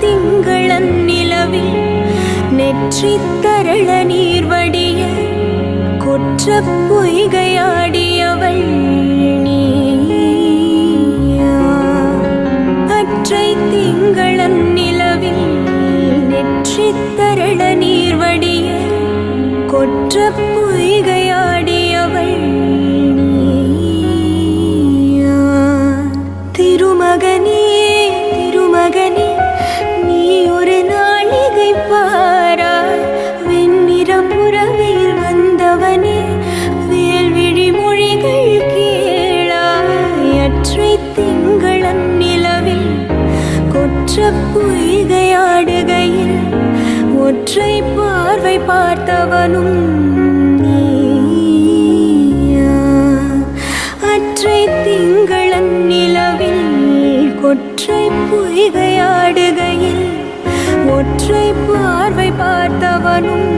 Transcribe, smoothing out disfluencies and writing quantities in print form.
திங்களன் நிலவில் நெற்றி தரள நீர் வடிய கொற்ற பொய்கையாடியவள் நீயா. அற்றை திங்களன் நிலவில் நெற்றி தரள நீர் வடிய கொற்ற பொய்கையாடியவள் நீயா. திருமகனே திருமகனே நீ ஒரு நாளிகை பாராய். வெண்ணிற புறவையில் வந்தவனே வேல்விழி மொழிகள் கேளாய். அற்றை திங்களன் நிலவில் கொற்ற பொய்கையாடுகையில் ஒற்றை பார்வை பார்த்தவனும் நீயா. அற்றை திங்களன் நிலவில் கொற்றை பொய்கையாடுகையில் ஒற்றை பார்வை பார்த்தவனும்